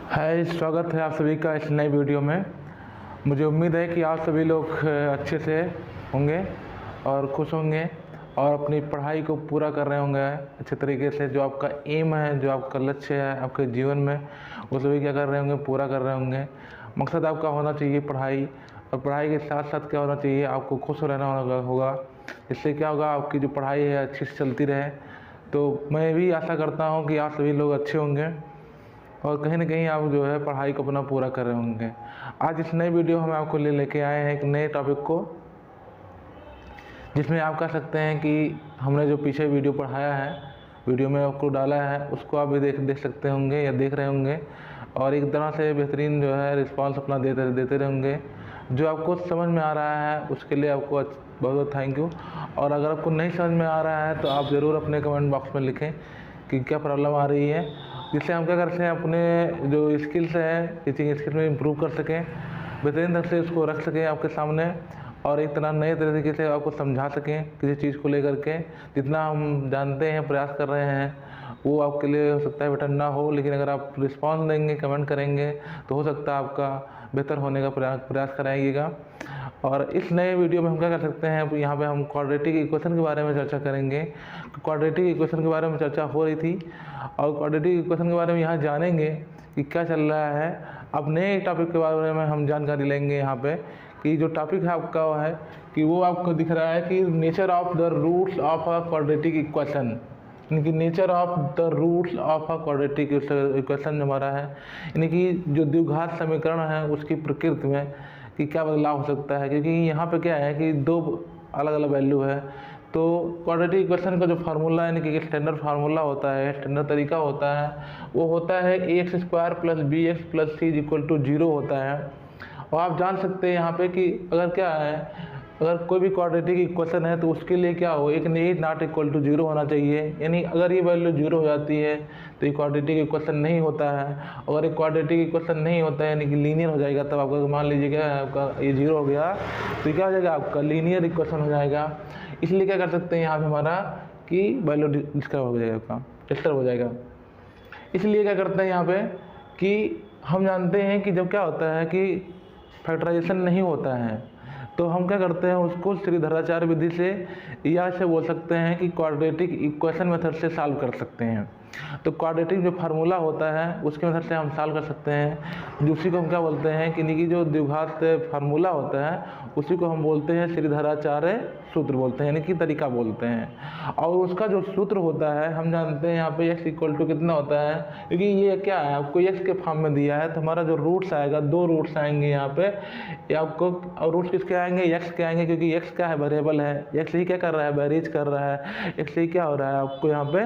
हाय, स्वागत है आप सभी का इस नई वीडियो में। मुझे उम्मीद है कि आप सभी लोग अच्छे से होंगे और खुश होंगे और अपनी पढ़ाई को पूरा कर रहे होंगे अच्छे तरीके से। जो आपका एम है, जो आपका लक्ष्य है आपके जीवन में, वो सभी क्या कर रहे होंगे, पूरा कर रहे होंगे। मकसद आपका होना चाहिए पढ़ाई, और पढ़ाई के साथ साथ क्या होना चाहिए, आपको खुश रहना होगा। इससे क्या होगा, आपकी जो पढ़ाई है अच्छी से चलती रहे। तो मैं भी आशा करता हूँ कि आप सभी लोग अच्छे होंगे और कहीं ना कहीं आप जो है पढ़ाई को अपना पूरा कर रहे होंगे। आज इस नए वीडियो हम आपको लेके आए हैं एक नए टॉपिक को, जिसमें आप कह सकते हैं कि हमने जो पीछे वीडियो पढ़ाया है, वीडियो में आपको डाला है, उसको आप भी देख सकते होंगे या देख रहे होंगे और एक तरह से बेहतरीन जो है रिस्पांस अपना देते रहेंगे। जो आपको समझ में आ रहा है उसके लिए आपको बहुत बहुत थैंक यू। और अगर आपको नहीं समझ में आ रहा है तो आप ज़रूर अपने कमेंट बॉक्स में लिखें कि क्या प्रॉब्लम आ रही है, जिससे हम क्या करते हैं अपने जो स्किल्स है टीचिंग स्किल में इम्प्रूव कर सकें, बेहतरीन तरह से उसको रख सकें आपके सामने और एक तरह नए तरीके से आपको समझा सकें किसी चीज़ को लेकर के। जितना हम जानते हैं, प्रयास कर रहे हैं, वो आपके लिए हो सकता है बेटर ना हो, लेकिन अगर आप रिस्पॉन्स देंगे, कमेंट करेंगे तो हो सकता है आपका बेहतर होने का प्रयास कराइएगा। और इस नए वीडियो में हम क्या कर सकते हैं, यहाँ पे हम क्वाड्रेटिक इक्वेशन के बारे में चर्चा करेंगे। क्वाड्रेटिक इक्वेशन के बारे में चर्चा हो रही थी और क्वाड्रेटिक इक्वेशन के बारे में यहाँ जानेंगे कि क्या चल रहा है। अब नए टॉपिक के बारे में हम जानकारी लेंगे यहाँ पे, कि जो टॉपिक है आपका वो है कि वो आपको दिख रहा है कि nature of the roots of a quadratic equation, यानी कि nature of the roots of a quadratic equation हमारा है, यानी कि जो द्विघात समीकरण है उसकी प्रकृति में कि क्या बदलाव हो सकता है। क्योंकि यहाँ पे क्या है कि दो अलग अलग वैल्यू है। तो क्वाड्रेटिक इक्वेशन का जो फार्मूला यानी कि स्टैंडर्ड फार्मूला होता है, स्टैंडर्ड तरीका होता है, वो होता है ax square plus B X plus C equal to 0 होता है। और आप जान सकते हैं यहाँ पे कि अगर क्या है, अगर कोई भी क्वाड्रेटिक इक्वेशन है तो उसके लिए क्या हो, एक नॉट इक्वल टू 0 होना चाहिए। यानी अगर ये वैल्यू 0 हो जाती है तो ये क्वाड्रेटिक इक्वेशन नहीं होता है। अगर एक क्वाड्रेटिक इक्वेशन नहीं होता है यानी कि लीनियर हो जाएगा, तब आपका मान लीजिएगा आपका ये 0 हो गया तो ये क्या हो जाएगा, आपका लीनियर इक्वेशन हो जाएगा। इसलिए क्या कर सकते हैं यहाँ पे हमारा कि वैल्यू डिस्टर्ब हो जाएगा, आपका डिस्टर्ब हो जाएगा। इसलिए क्या करते हैं यहाँ पे कि हम जानते हैं कि जब क्या होता है कि फैक्टराइजेशन नहीं होता है तो हम क्या करते हैं उसको श्रीधराचार्य विधि से या से बोल सकते हैं कि क्वाड्रेटिक इक्वेशन मेथड से सॉल्व कर सकते हैं। तो क्वाड्रेटिक जो फार्मूला होता है उसके मेथड से हम सॉल्व कर सकते हैं। उसी को हम क्या बोलते हैं कि जो द्विघात फार्मूला होता है उसी को हम बोलते हैं श्रीधराचार्य सूत्र बोलते हैं, यानी कि तरीका बोलते हैं। और उसका जो सूत्र होता है हम जानते हैं यहाँ पे x इक्वल टू कितना होता है, क्योंकि ये क्या है आपको x के फॉर्म में दिया है तो हमारा जो रूट्स आएगा, दो रूट्स आएंगे यहाँ पे, ये आपको और रूट्स किसके आएंगे, x के आएंगे, क्योंकि x क्या है, वेरिएबल है। x ही क्या कर रहा है, वेरीज कर रहा है। x ही क्या हो रहा है, आपको यहाँ पे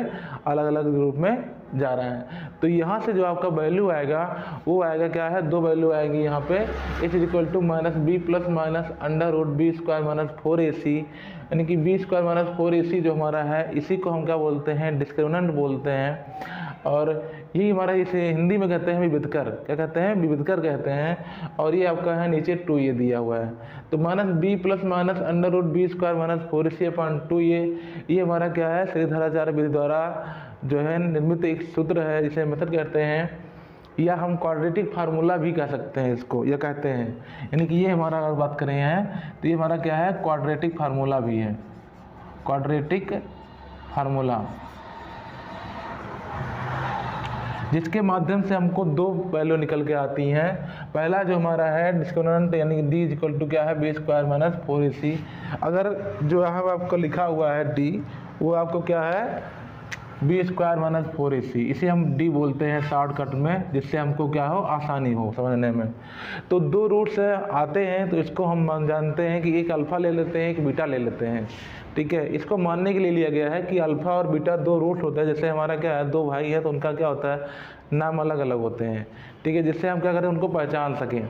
अलग अलग रूप में जा रहा है। तो यहाँ से जो आपका वैल्यू आएगा वो आएगा क्या है, दो वैल्यू आएगी यहाँ पे, h equal to minus B plus minus under root B square minus 4ac, यानी कि बी स्क्वायर माइनस 4ac जो हमारा है इसी को हम क्या बोलते हैं, डिस्क्रिमिनेंट बोलते हैं। और यही हमारा इसे हिंदी में कहते हैं विविधकर, क्या कहते हैं, विविधकर कहते हैं। और ये आपका है नीचे 2 ये दिया हुआ है, तो minus B plus minus under root B square minus 4ac upon 2 ये हमारा क्या है, श्रीधराचार्य विधि द्वारा जो है निर्मित एक सूत्र है, जिसे मेथड कहते हैं, या हम क्वाड्रेटिक फार्मूला भी कह सकते हैं इसको, या कहते हैं। यानी कि ये हमारा अगर बात करें हैं तो ये हमारा क्या है, क्वाड्रेटिक फार्मूला भी है, क्वाड्रेटिक फार्मूला, जिसके माध्यम से हमको दो वैल्यू निकल के आती हैं। पहला जो हमारा है डिस्क्रिमिनेंट यानी कि डी इक्वल टू क्या है, बी स्क्वायर माइनस 4ac। अगर जो यहाँ पर आपको लिखा हुआ है डी, वो आपको क्या है, बी स्क्वायर माइनस 4ac, इसे हम डी बोलते हैं शॉर्टकट में, जिससे हमको क्या हो, आसानी हो समझने में। तो दो रूट्स आते हैं तो इसको हम जानते हैं कि एक अल्फ़ा ले लेते हैं, एक बीटा ले लेते हैं, ठीक है। इसको मानने के लिए लिया गया है कि अल्फ़ा और बीटा दो रूट्स होते हैं। जैसे हमारा क्या है, दो भाई है तो उनका क्या होता है, नाम अलग अलग होते हैं, ठीक है, जिससे हम क्या करें उनको पहचान सकें।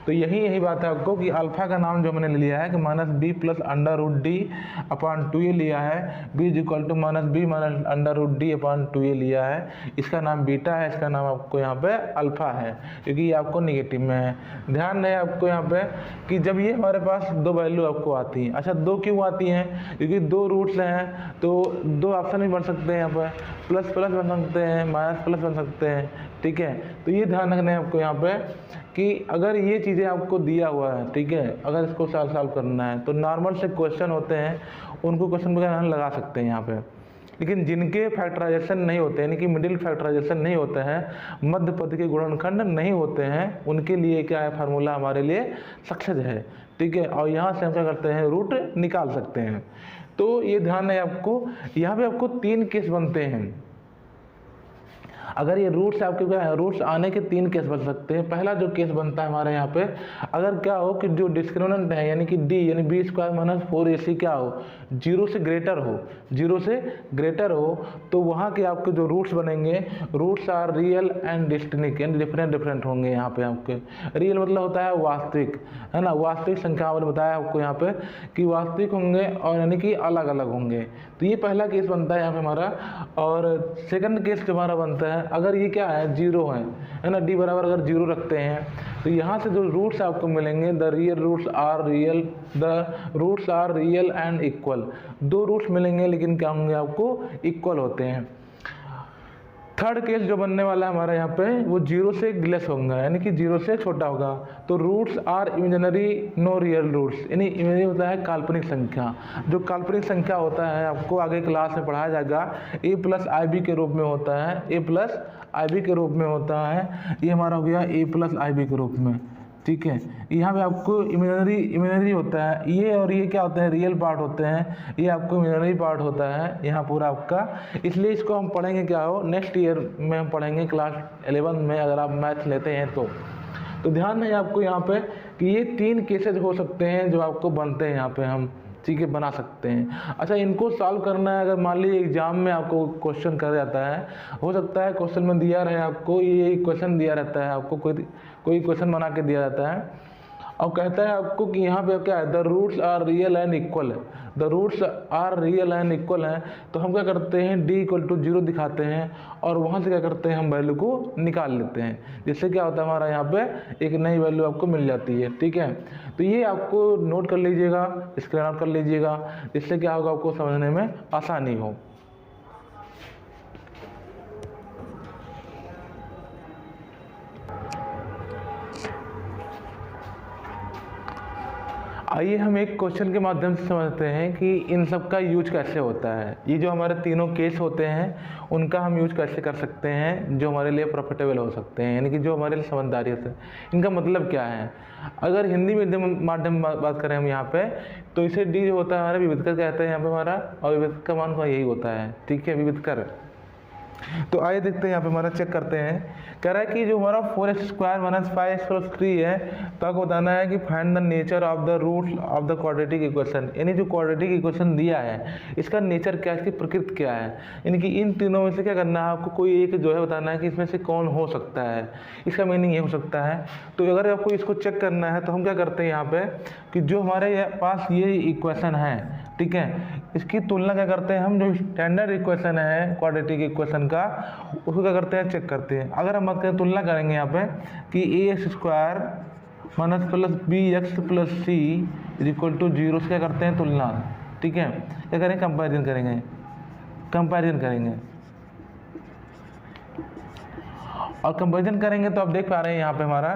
तो यही बात है आपको कि अल्फ़ा का नाम जो मैंने लिया है कि -b + √d/2a लिया है, b = -b - √d/2a लिया है, इसका नाम बीटा है, इसका नाम आपको यहाँ पे अल्फ़ा है, क्योंकि ये आपको निगेटिव में है। ध्यान रहे आपको यहाँ पे कि जब ये हमारे पास दो वैल्यू आपको आती हैं, अच्छा दो क्यों आती हैं, क्योंकि दो रूट्स हैं तो दो ऑप्शन भी बन सकते हैं, यहाँ पर प्लस प्लस बन सकते हैं, माइनस प्लस बन सकते हैं, ठीक है। तो ये ध्यान रखना है आपको यहाँ पे कि अगर ये चीज़ें आपको दिया हुआ है, ठीक है, अगर इसको सॉल्व करना है तो नॉर्मल से क्वेश्चन होते हैं, उनको क्वेश्चन वगैरह लगा सकते हैं यहाँ पे। लेकिन जिनके फैक्टराइजेशन नहीं होते हैं, यानी कि मिडिल फैक्टराइजेशन नहीं होते हैं, मध्य पद के गुणनखंड नहीं होते हैं, उनके लिए क्या है, फार्मूला हमारे लिए सक्सेस है, ठीक है। और यहाँ से हम क्या करते हैं, रूट निकाल सकते हैं। तो ये ध्यान है आपको, यहाँ पे आपको 3 केस बनते हैं। अगर ये रूट्स आपके क्या है, रूट्स आने के 3 केस बन सकते हैं। पहला जो केस बनता है हमारे यहाँ पे, अगर क्या हो कि जो डिस्क्रिमिनेंट है यानी कि डी यानी b² - 4ac क्या हो, 0 से ग्रेटर हो, 0 से ग्रेटर हो, तो वहाँ के आपके जो रूट्स बनेंगे, roots are real and distinct, यानी डिफरेंट होंगे। यहाँ पे आपके रियल मतलब होता है वास्तविक, है ना, वास्तविक संख्या मैंने बताया आपको यहाँ पे कि वास्तविक होंगे और यानी कि अलग अलग होंगे। तो ये पहला केस बनता है यहाँ पे हमारा। और सेकंड केस जो हमारा बनता है, अगर ये क्या है, 0 है ना, d बराबर अगर 0 रखते हैं, तो यहाँ से जो रूट्स आपको मिलेंगे, the roots are real and equal, दो रूट्स मिलेंगे लेकिन क्या होंगे, आपको इक्वल होते हैं। थर्ड केस जो बनने वाला है हमारा यहाँ पे, वो 0 से लेस होगा, यानी कि 0 से छोटा होगा। तो roots are imaginary no real roots, यानी इमेजिनरी होता है काल्पनिक संख्या। जो काल्पनिक संख्या होता है आपको आगे क्लास में पढ़ाया जाएगा, a + ib के रूप में होता है, a + ib के रूप में होता है। ये हमारा हो गया a + ib के रूप में, ठीक है। यहाँ पे आपको इमेजिनरी होता है, ये और ये क्या होते हैं, रियल पार्ट होते हैं, ये आपको इमेजिनरी पार्ट होता है यहाँ पूरा आपका। इसलिए इसको हम पढ़ेंगे क्या हो, नेक्स्ट ईयर में हम पढ़ेंगे क्लास 11 में, अगर आप मैथ लेते हैं तो ध्यान है आपको यहाँ पे कि ये 3 केसेज हो सकते हैं जो आपको बनते हैं यहाँ पे, हम ठीक है बना सकते हैं। अच्छा, इनको सॉल्व करना है, अगर मान लीजिए एग्जाम में आपको क्वेश्चन कर जाता है, हो सकता है क्वेश्चन में दिया रहे आपको, ये क्वेश्चन दिया रहता है आपको, कोई क्वेश्चन बना के दिया जाता है और कहता है आपको कि यहाँ पे क्या है, the roots are real and equal है, the roots are real and equal हैं। तो हम क्या करते हैं, d = 0 दिखाते हैं और वहाँ से क्या करते हैं, हम वैल्यू को निकाल लेते हैं, जिससे क्या होता है हमारा यहाँ पे एक नई वैल्यू आपको मिल जाती है, ठीक है। तो ये आपको नोट कर लीजिएगा, स्क्रीन आउट कर लीजिएगा, जिससे क्या होगा, आपको समझने में आसानी हो। आइए हम एक क्वेश्चन के माध्यम से समझते हैं कि इन सब का यूज कैसे होता है। ये जो हमारे तीनों केस होते हैं उनका हम यूज कैसे कर सकते हैं जो हमारे लिए प्रॉफिटेबल हो सकते हैं, यानी कि जो हमारे लिए समझदारी होते हैं। इनका मतलब क्या है, अगर हिंदी माध्यम बात करें हम यहाँ पे, तो इसे डी जो होता है हमारा विविधकर कहते हैं यहाँ पे हमारा, और विविधकर का मान यही होता है, ठीक है, विविधकर। तो आइए देखते हैं यहाँ पे हमारा चेक करते हैं। कह रहा है कि जो हमारा 4x² - 5x + 3 है, तो आपको बताना है कि find the nature of the roots of the quadratic equation, यानी जो क्वाड्रेटिक इक्वेशन दिया है इसका नेचर क्या है, इसकी प्रकृति क्या है, यानी कि इन तीनों में से क्या करना है आपको, कोई एक जो है बताना है कि इसमें से कौन हो सकता है। इसका मीनिंग ये हो सकता है। तो अगर आपको इसको चेक करना है तो हम क्या करते हैं यहाँ पे कि जो हमारे पास ये इक्वेशन है, ठीक है, इसकी तुलना क्या करते हैं हम, जो स्टैंडर्ड इक्वेशन है क्वाड्रेटिक इक्वेशन का, उसको क्या करते हैं, चेक करते हैं। अगर हम बात करें तुलना करेंगे यहाँ पे कि ax² - bx + c = 0 से क्या करते हैं, तुलना, ठीक है, क्या करेंगे, कंपैरिजन करेंगे और कंपैरिजन करेंगे तो आप देख पा रहे हैं यहाँ पे हमारा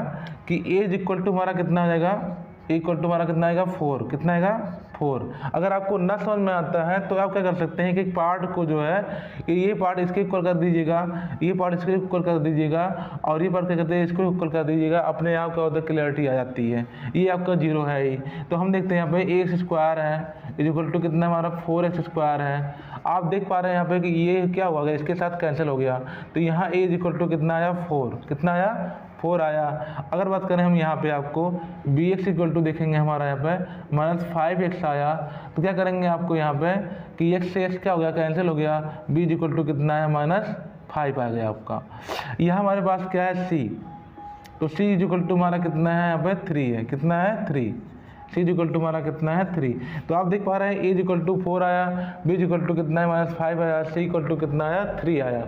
कि a हमारा कितना आ जाएगा, हमारा कितना आएगा, 4, कितना आएगा, 4। अगर आपको ना समझ में आता है तो आप क्या कर सकते हैं कि एक पार्ट को जो है ये पार्ट इसके इक्वल कर दीजिएगा, ये पार्ट इसके इक्वल कर दीजिएगा और ये पार्ट क्या करते हैं, इसको इक्वल कर दीजिएगा, अपने आप का उधर क्लियरिटी आ जाती है। ये आपका 0 है ही। तो हम देखते हैं यहाँ पे ax² है कितना हमारा 4x² है। आप देख पा रहे हैं यहाँ पे कि ये क्या हुआ, अगर इसके साथ कैंसिल हो गया तो यहाँ a कितना आया, 4, कितना आया, 4 आया। अगर बात करें हम यहाँ पे आपको bx देखेंगे हमारा यहाँ पे -5x आया, तो क्या करेंगे आपको यहाँ पे कि x से x क्या हो गया, कैंसिल हो गया, b कितना है, 5 आ गया आपका। यह हमारे पास क्या है C, तो C इज इक्वल टू हमारा कितना है यहाँ पे 3 है, कितना है 3, C इज इक्वल टू हमारा कितना है 3। तो आप देख पा रहे हैं A इज इक्वल टू 4 आया, B इज इक्वल टू कितना है -5 आया, C इक्वल टू कितना आया 3 आया।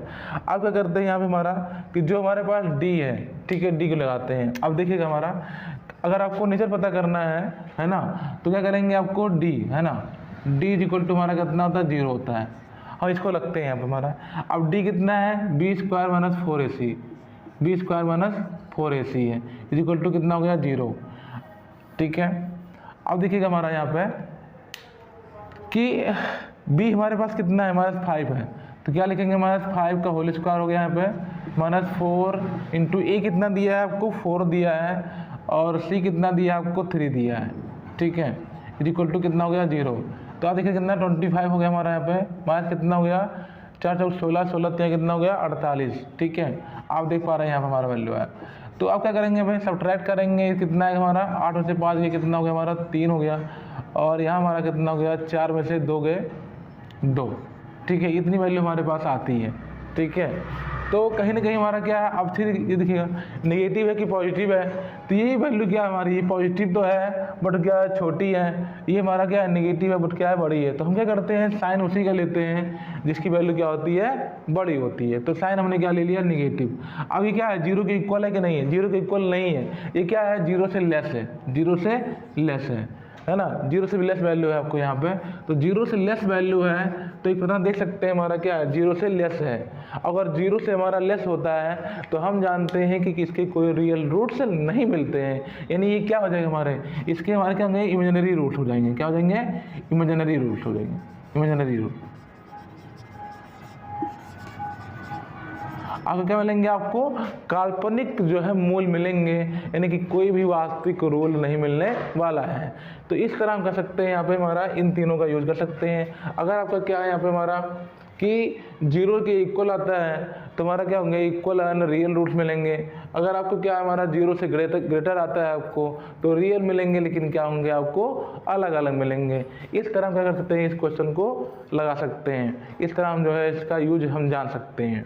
अब क्या करते हैं यहाँ पे हमारा कि जो हमारे पास D है, ठीक है, D को लगाते हैं। अब देखिएगा हमारा अगर आपको नेचर पता करना है ना, तो क्या करेंगे आपको D है ना, D इज इक्वल टू हमारा कितना होता है 0 होता है। हम इसको लगते हैं यहाँ पे हमारा। अब D कितना है B square minus 4AC, B square minus 4AC है, इज इक्वल टू कितना हो गया 0, ठीक है। अब देखिएगा हमारा यहाँ पे कि B हमारे पास कितना है -5 है, तो क्या लिखेंगे -5 का होल स्क्वायर हो गया यहाँ पे -4 इंटू A कितना दिया है आपको 4 दिया है, और C कितना दिया है आपको 3 दिया है, ठीक है, इज इक्वल टू कितना हो गया 0। तो आप देखिए कितना 25 हो गया हमारा यहाँ पे, माइनस कितना हो गया 4 4 16 16 कितना हो गया 48, ठीक है। आप देख पा रहे हैं यहाँ पे हमारा वैल्यू है। तो अब क्या करेंगे भाई, सब्ट्रैक्ट करेंगे, कितना है हमारा 8 में से 5 गए कितना हो गया हमारा 3 हो गया, और यहाँ हमारा कितना हो गया 4 में से 2 गए 2, ठीक है, इतनी वैल्यू हमारे पास आती है, ठीक है। तो कहीं ना कहीं हमारा क्या है, अब फिर ये देखिएगा नेगेटिव है कि पॉजिटिव है, तो ये वैल्यू क्या है हमारी, ये पॉजिटिव तो है बट क्या है छोटी है, ये हमारा क्या है नेगेटिव है बट क्या है बड़ी है। तो हम क्या करते हैं साइन उसी का लेते हैं जिसकी वैल्यू क्या होती है बड़ी होती है। तो साइन हमने क्या ले लिया नेगेटिव। अब ये क्या है 0 के इक्वल है कि नहीं है, 0 के इक्वल नहीं है, ये क्या है 0 से लेस है, 0 से लेस है ना, 0 से भी लेस वैल्यू है आपको यहाँ पे। तो 0 से लेस वैल्यू है, तो एक पता देख सकते हैं हमारा क्या है 0 से लेस है। अगर 0 से हमारा लेस होता है तो हम जानते हैं कि इसके कोई रियल रूट्स नहीं मिलते हैं, यानी ये क्या हो जाएगा हमारे, इसके हमारे क्या होंगे इमेजिनरी रूट्स हो जाएंगे। क्या हो जाएंगे इमेजिनरी रूट्स हो जाएंगे, इमेजिनरी रूट। आगे क्या मिलेंगे आपको काल्पनिक जो है मूल मिलेंगे, यानी कि कोई भी वास्तविक रूल नहीं मिलने वाला है। तो इस तरह हम कर सकते हैं यहाँ पे हमारा इन तीनों का यूज कर सकते हैं। अगर आपका क्या है यहाँ पे हमारा कि 0 के इक्वल आता है तो हमारा क्या होंगे इक्वल एंड रियल रूट्स मिलेंगे। अगर आपको क्या है हमारा 0 से ग्रेटर आता है आपको तो रियल मिलेंगे, लेकिन क्या होंगे आपको अलग अलग मिलेंगे। इस तरह हम क्या कर सकते हैं इस क्वेश्चन को लगा सकते हैं, इस तरह हम जो है इसका यूज हम जान सकते हैं।